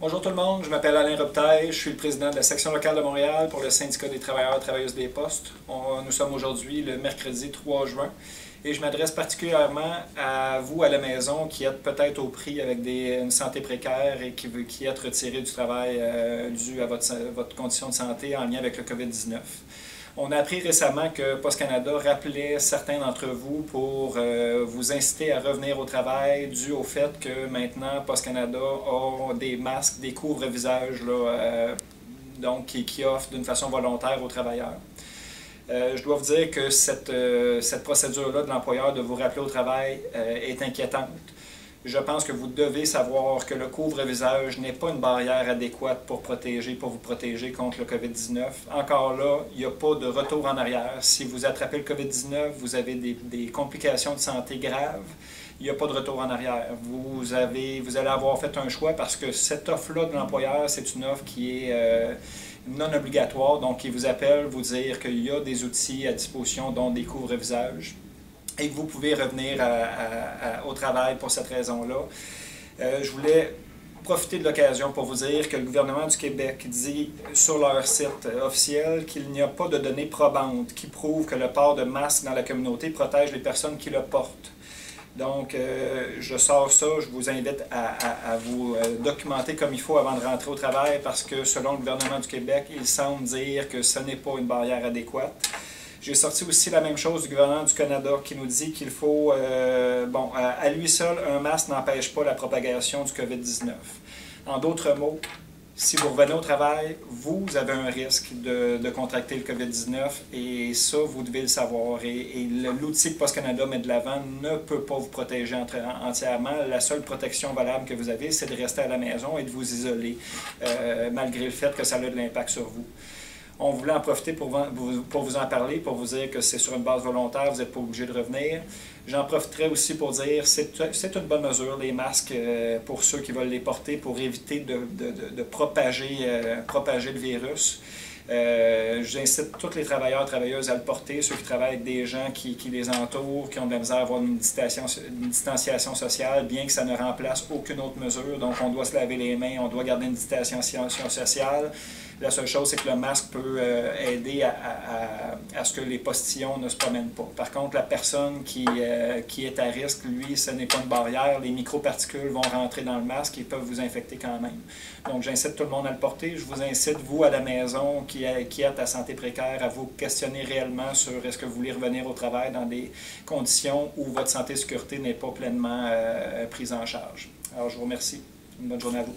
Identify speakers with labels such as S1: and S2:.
S1: Bonjour tout le monde, je m'appelle Alain Robitaille, je suis le président de la section locale de Montréal pour le syndicat des travailleurs et travailleuses des postes. Nous sommes aujourd'hui le mercredi 3 juin et je m'adresse particulièrement à vous à la maison qui êtes peut-être au prix avec une santé précaire et qui êtes retiré du travail dû à votre condition de santé en lien avec le COVID-19. On a appris récemment que Post Canada rappelait certains d'entre vous pour vous inciter à revenir au travail dû au fait que maintenant Post Canada a des masques, des couvre-visages donc qui offrent d'une façon volontaire aux travailleurs. Je dois vous dire que cette procédure-là de l'employeur de vous rappeler au travail est inquiétante. Je pense que vous devez savoir que le couvre-visage n'est pas une barrière adéquate pour vous protéger contre le COVID-19. Encore là, il n'y a pas de retour en arrière. Si vous attrapez le COVID-19, vous avez des complications de santé graves, il n'y a pas de retour en arrière. Vous allez avoir fait un choix parce que cette offre-là de l'employeur, c'est une offre qui est non obligatoire, donc qui vous appelle vous dire qu'il y a des outils à disposition, dont des couvre-visages, et que vous pouvez revenir au travail pour cette raison-là. Je voulais profiter de l'occasion pour vous dire que le gouvernement du Québec dit sur leur site officiel qu'il n'y a pas de données probantes qui prouvent que le port de masque dans la communauté protège les personnes qui le portent. Donc, je sors ça, je vous invite à vous documenter comme il faut avant de rentrer au travail parce que selon le gouvernement du Québec, il semble dire que ce n'est pas une barrière adéquate. J'ai sorti aussi la même chose du gouvernement du Canada qui nous dit qu'il faut, à lui seul, un masque n'empêche pas la propagation du COVID-19. En d'autres mots, si vous revenez au travail, vous avez un risque de contracter le COVID-19 et ça, vous devez le savoir. Et l'outil que Post Canada met de l'avant ne peut pas vous protéger entièrement. La seule protection valable que vous avez, c'est de rester à la maison et de vous isoler, malgré le fait que ça a de l'impact sur vous. On voulait en profiter pour vous en parler, pour vous dire que c'est sur une base volontaire, vous n'êtes pas obligé de revenir. J'en profiterai aussi pour dire que c'est une bonne mesure, les masques, pour ceux qui veulent les porter, pour éviter de propager le virus. J'incite tous les travailleurs et travailleuses à le porter, ceux qui travaillent avec des gens qui les entourent, qui ont de la misère à avoir une distanciation sociale, bien que ça ne remplace aucune autre mesure. Donc, on doit se laver les mains, on doit garder une distanciation sociale. La seule chose, c'est que le masque peut aider à ce que les postillons ne se promènent pas. Par contre, la personne qui est à risque, lui, ce n'est pas une barrière. Les microparticules vont rentrer dans le masque et peuvent vous infecter quand même. Donc, j'incite tout le monde à le porter. Je vous incite, vous, à la maison, qui êtes à santé précaire, à vous questionner réellement sur est-ce que vous voulez revenir au travail dans des conditions où votre santé et sécurité n'est pas pleinement prise en charge. Alors, je vous remercie. Une bonne journée à vous.